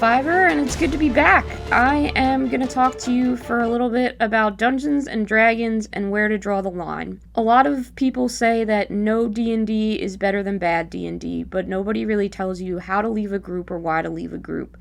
Fiverr, and it's good to be back. I am going to talk to you for a little bit about Dungeons and Dragons and where to draw the line. A lot of people say that no D&D is better than bad D&D, but nobody really tells you how to leave a group or why to leave a group.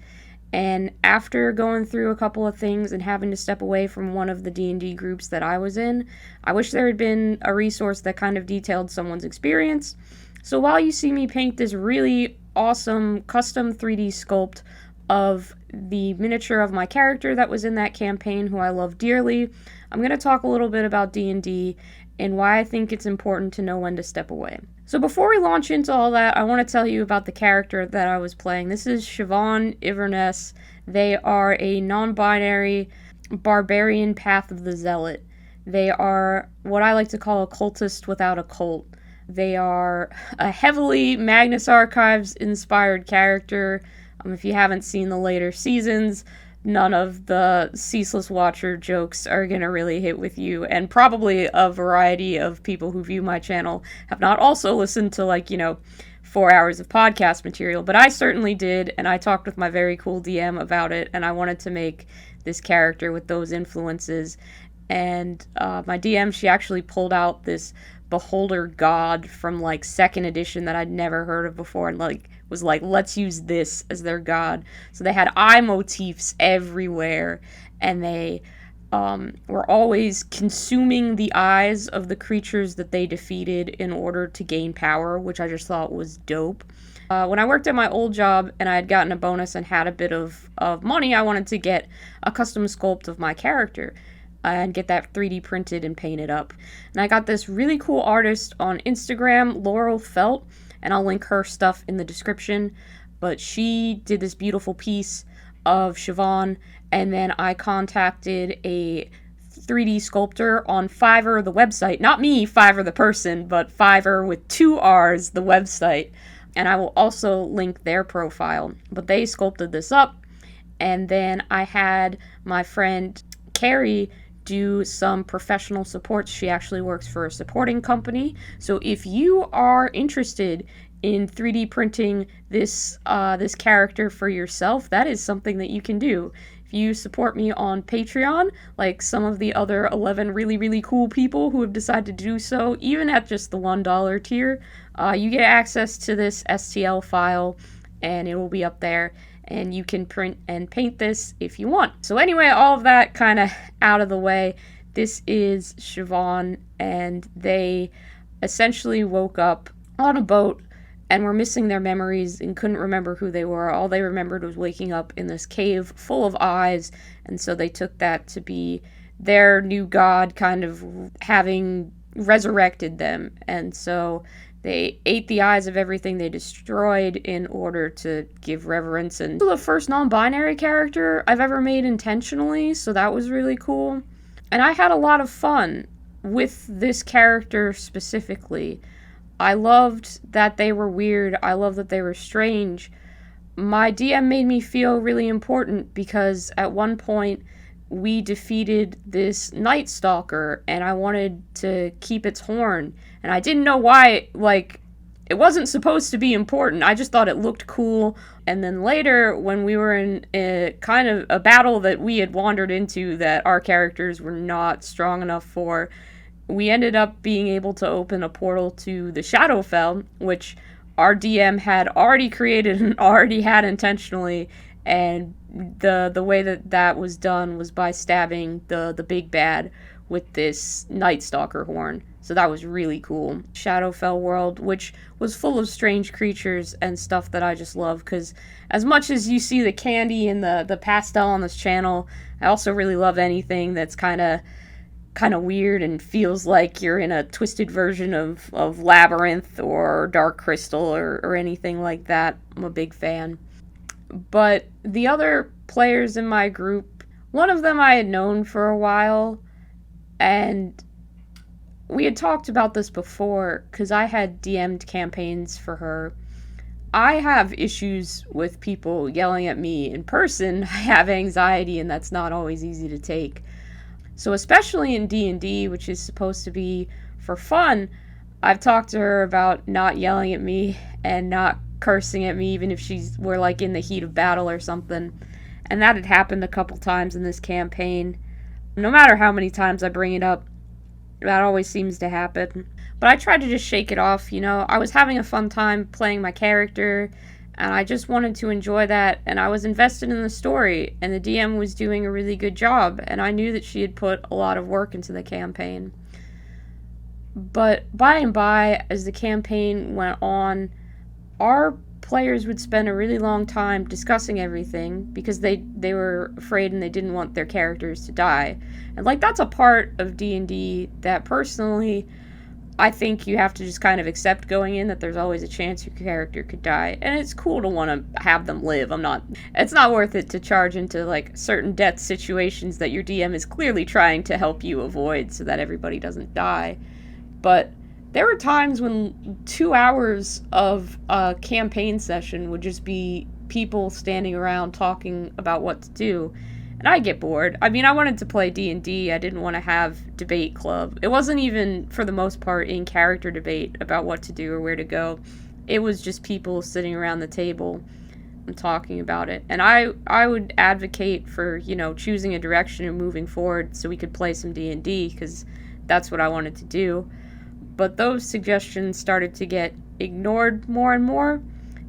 And after going through a couple of things and having to step away from one of the D&D groups that I was in, I wish there had been a resource that kind of detailed someone's experience. So while you see me paint this really awesome custom 3D sculpt of the miniature of my character that was in that campaign, who I love dearly, I'm going to talk a little bit about D&D and why I think it's important to know when to step away. So before we launch into all that, I want to tell you about the character that I was playing. This is Siobhan Iverness. They are a non-binary barbarian path of the zealot. They are what I like to call a cultist without a cult. They are a heavily Magnus Archives inspired character. If you haven't seen the later seasons, none of the Ceaseless Watcher jokes are going to really hit with you, and probably a variety of people who view my channel have not also listened to 4 hours of podcast material, but I certainly did, and I talked with my very cool DM about it, and I wanted to make this character with those influences. And my DM, she actually pulled out this Beholder God from 2nd edition that I'd never heard of before, and was like, let's use this as their god. So they had eye motifs everywhere, and they were always consuming the eyes of the creatures that they defeated in order to gain power, which I just thought was dope. When I worked at my old job and I had gotten a bonus and had a bit of money, I wanted to get a custom sculpt of my character and get that 3D printed and painted up. And I got this really cool artist on Instagram, Laurel Felt, and I'll link her stuff in the description. But she did this beautiful piece of Siobhan, and then I contacted a 3D sculptor on Fiverr, the website. Not me, Fiverr the person, but Fiverr with 2 R's, the website. And I will also link their profile. But they sculpted this up, and then I had my friend Carrie do some professional supports. She actually works for a supporting company. So if you are interested in 3D printing this character for yourself, that is something that you can do. If you support me on Patreon, like some of the other 11 really, really cool people who have decided to do so, even at just the $1 tier, you get access to this STL file, and it will be up there. And you can print and paint this if you want. So anyway, all of that kind of out of the way, this is Siobhan, and they essentially woke up on a boat and were missing their memories and couldn't remember who they were. All they remembered was waking up in this cave full of eyes, and so they took that to be their new god, kind of having resurrected them. And so they ate the eyes of everything they destroyed in order to give reverence. And this was the first non-binary character I've ever made intentionally, so that was really cool. And I had a lot of fun with this character specifically. I loved that they were weird. I loved that they were strange. My DM made me feel really important because at one point we defeated this Night Stalker, and I wanted to keep its horn. And I didn't know why, it wasn't supposed to be important. I just thought it looked cool. And then later, when we were in a kind of a battle that we had wandered into that our characters were not strong enough for, we ended up being able to open a portal to the Shadowfell, which our DM had already created and already had intentionally. And the way that was done was by stabbing the big bad with this Night Stalker horn. So that was really cool. Shadowfell world, which was full of strange creatures and stuff that I just love, because as much as you see the candy and the pastel on this channel, I also really love anything that's kind of weird and feels like you're in a twisted version of Labyrinth or Dark Crystal or anything like that. I'm a big fan. But the other players in my group, one of them I had known for a while, and we had talked about this before because I had DM'd campaigns for her. I have issues with people yelling at me in person. I have anxiety, and that's not always easy to take. So especially in D&D, which is supposed to be for fun, I've talked to her about not yelling at me and not cursing at me even if we're like in the heat of battle or something. And that had happened a couple times in this campaign. No matter how many times I bring it up, that always seems to happen. But I tried to just shake it off, I was having a fun time playing my character, and I just wanted to enjoy that, and I was invested in the story, and the DM was doing a really good job, and I knew that she had put a lot of work into the campaign. But by and by, as the campaign went on, our players would spend a really long time discussing everything because they were afraid and they didn't want their characters to die. And that's a part of D&D that personally I think you have to just kind of accept going in, that there's always a chance your character could die. And it's cool to want to have them live. It's not worth it to charge into certain death situations that your DM is clearly trying to help you avoid so that everybody doesn't die. But there were times when 2 hours of a campaign session would just be people standing around talking about what to do. And I get bored. I wanted to play D&D. I didn't want to have debate club. It wasn't even, for the most part, in character debate about what to do or where to go. It was just people sitting around the table and talking about it. And I would advocate for, choosing a direction and moving forward so we could play some D&D, because that's what I wanted to do. But those suggestions started to get ignored more and more.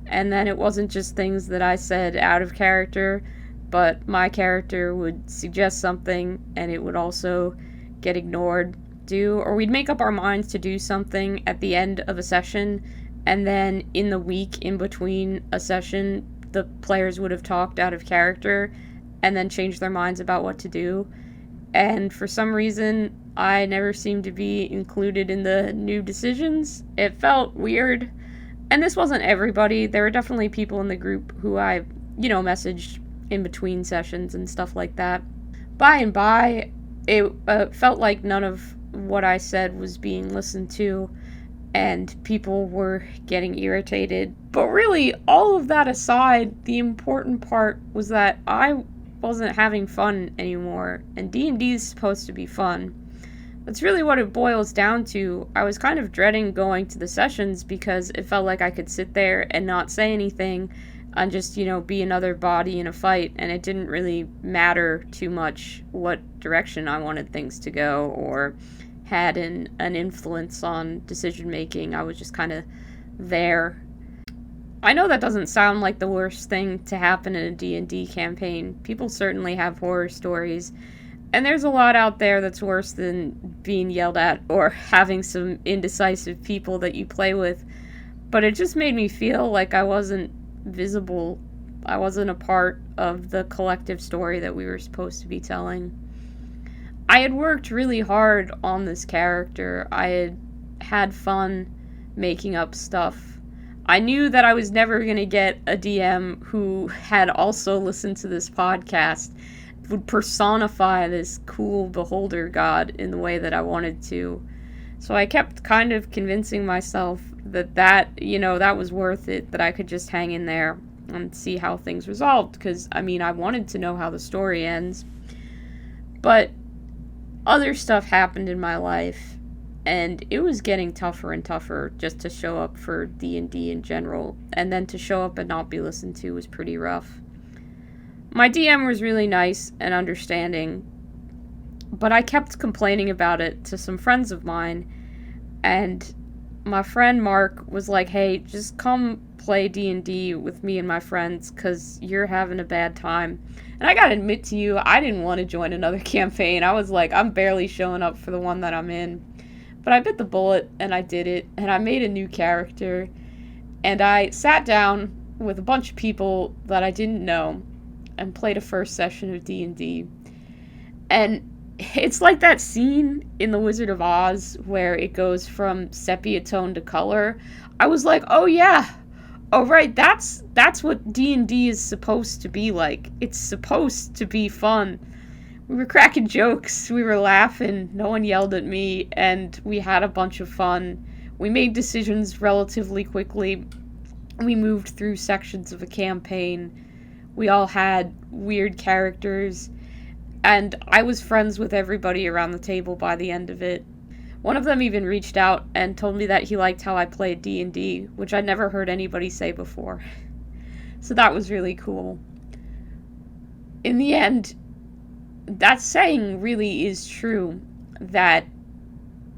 And then it wasn't just things that I said out of character, but my character would suggest something and it would also get ignored. Or we'd make up our minds to do something at the end of a session, and then in the week in between a session, the players would have talked out of character and then changed their minds about what to do. And for some reason, I never seemed to be included in the new decisions. It felt weird. And this wasn't everybody. There were definitely people in the group who I, messaged in between sessions and stuff like that. By and by, it felt like none of what I said was being listened to, and people were getting irritated. But really, all of that aside, the important part was that I wasn't having fun anymore, and D&D is supposed to be fun. That's really what it boils down to. I was kind of dreading going to the sessions because it felt like I could sit there and not say anything and just, be another body in a fight, and it didn't really matter too much what direction I wanted things to go or had an influence on decision making. I was just kind of there. I know that doesn't sound like the worst thing to happen in a D&D campaign. People certainly have horror stories, and there's a lot out there that's worse than being yelled at or having some indecisive people that you play with. But it just made me feel like I wasn't visible. I wasn't a part of the collective story that we were supposed to be telling. I had worked really hard on this character. I had had fun making up stuff. I knew that I was never going to get a DM who had also listened to this podcast, would personify this cool beholder god in the way that I wanted to. So I kept kind of convincing myself that was worth it, that I could just hang in there and see how things resolved, because, I wanted to know how the story ends. But other stuff happened in my life, and it was getting tougher and tougher just to show up for D&D in general, and then to show up and not be listened to was pretty rough. My DM was really nice and understanding, but I kept complaining about it to some friends of mine, and my friend Mark was like, hey, just come play D&D with me and my friends, because you're having a bad time. And I gotta admit to you, I didn't want to join another campaign. I was like, I'm barely showing up for the one that I'm in. But I bit the bullet, and I did it, and I made a new character, and I sat down with a bunch of people that I didn't know and played a first session of D&D. And it's like that scene in The Wizard of Oz where it goes from sepia tone to color. I was like, oh yeah, oh right, that's what D&D is supposed to be like. It's supposed to be fun. We were cracking jokes, we were laughing, no one yelled at me, and we had a bunch of fun. We made decisions relatively quickly. We moved through sections of a campaign. We all had weird characters, and I was friends with everybody around the table by the end of it. One of them even reached out and told me that he liked how I played D&D, which I'd never heard anybody say before. So that was really cool. In the end, that saying really is true, that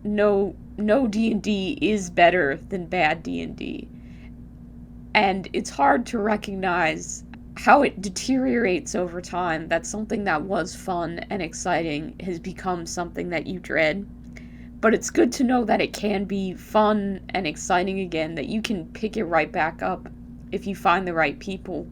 no D&D is better than bad D&D. And it's hard to recognize how it deteriorates over time, that something that was fun and exciting has become something that you dread. But it's good to know that it can be fun and exciting again, that you can pick it right back up if you find the right people.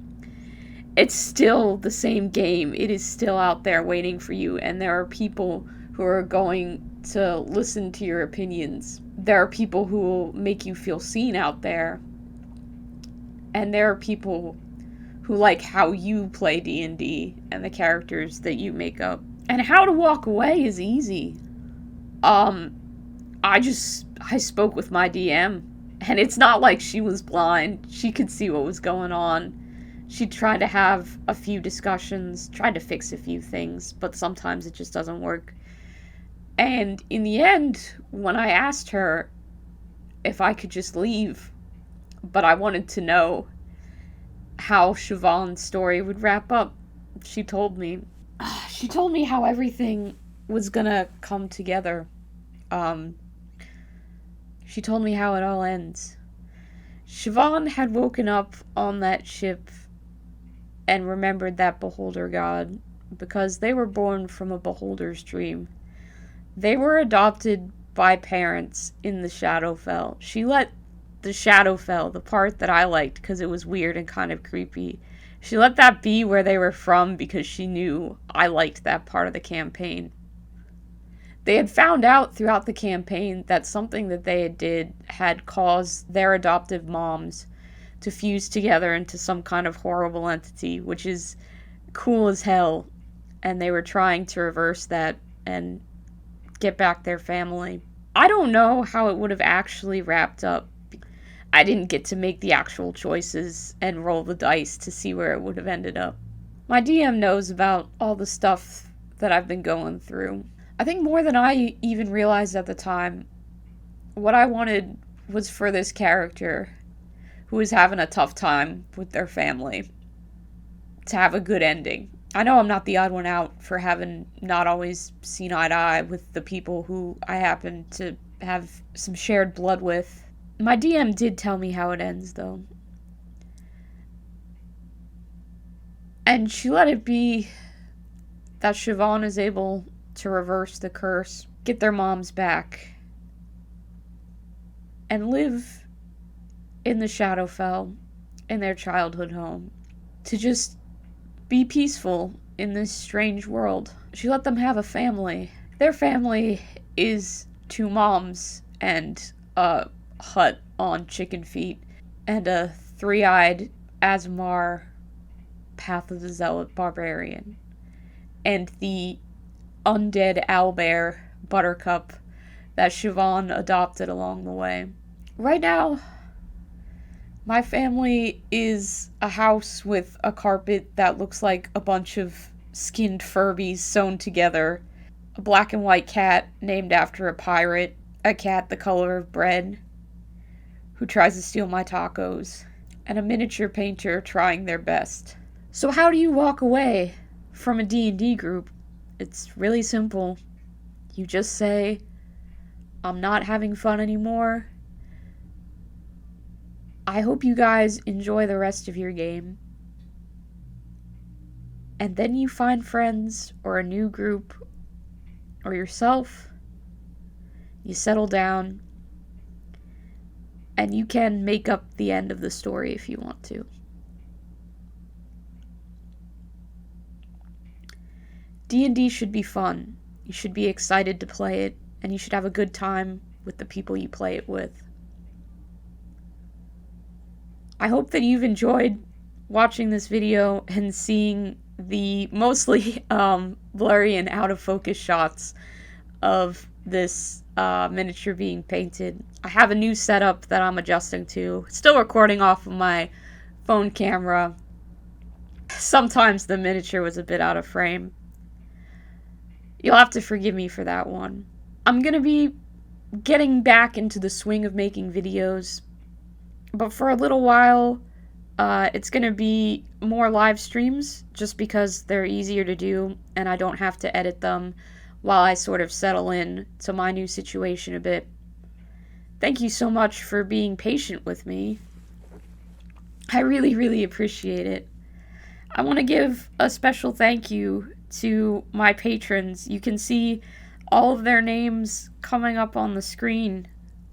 It's still the same game. It is still out there waiting for you, and there are people who are going to listen to your opinions. There are people who will make you feel seen out there. And there are people who like how you play D&D and the characters that you make up. And how to walk away is easy. I spoke with my DM, and it's not like she was blind. She could see what was going on. She tried to have a few discussions, tried to fix a few things, but sometimes it just doesn't work. And in the end, when I asked her if I could just leave, but I wanted to know how Siobhan's story would wrap up, she told me. She told me how everything was gonna come together. She told me how it all ends. Siobhan had woken up on that ship and remembered that beholder god, because they were born from a beholder's dream. They were adopted by parents in the Shadowfell. She let the Shadowfell, the part that I liked because it was weird and kind of creepy, she let that be where they were from because she knew I liked that part of the campaign. They had found out throughout the campaign that something that they did had caused their adoptive moms to fuse together into some kind of horrible entity, which is cool as hell, and they were trying to reverse that and get back their family. I don't know how it would have actually wrapped up. I didn't get to make the actual choices and roll the dice to see where it would have ended up. My DM knows about all the stuff that I've been going through. I think more than I even realized at the time, what I wanted was for this character who was having a tough time with their family to have a good ending. I know I'm not the odd one out for having not always seen eye to eye with the people who I happen to have some shared blood with. My DM did tell me how it ends, though. And she let it be that Siobhan is able to reverse the curse, get their moms back, and live in the Shadowfell, in their childhood home, to just be peaceful in this strange world. She let them have a family. Their family is 2 moms and a hut on chicken feet and a 3-eyed Azmar Path of the Zealot barbarian and the undead owlbear Buttercup that Siobhan adopted along the way. Right now, my family is a house with a carpet that looks like a bunch of skinned Furbies sewn together, a black and white cat named after a pirate, a cat the color of bread who tries to steal my tacos, and a miniature painter trying their best. So how do you walk away from a D&D group? It's really simple. You just say, I'm not having fun anymore. I hope you guys enjoy the rest of your game. And then you find friends or a new group or yourself. You settle down. And you can make up the end of the story if you want to. D&D should be fun. You should be excited to play it, and you should have a good time with the people you play it with. I hope that you've enjoyed watching this video and seeing the mostly blurry and out of focus shots of this miniature being painted. I have a new setup that I'm adjusting to. Still recording off of my phone camera. Sometimes the miniature was a bit out of frame. You'll have to forgive me for that one. I'm gonna be getting back into the swing of making videos. But for a little while, it's going to be more live streams just because they're easier to do and I don't have to edit them while I sort of settle in to my new situation a bit. Thank you so much for being patient with me. I really, really appreciate it. I want to give a special thank you to my patrons. You can see all of their names coming up on the screen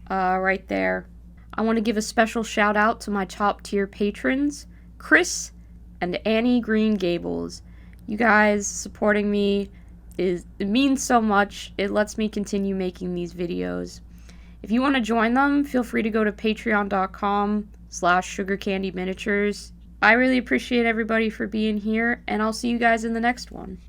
right there. I want to give a special shout out to my top tier patrons, Chris and Annie Green Gables. You guys supporting me it means so much. It lets me continue making these videos. If you want to join them, feel free to go to patreon.com/sugarcandyminiatures. I really appreciate everybody for being here, and I'll see you guys in the next one.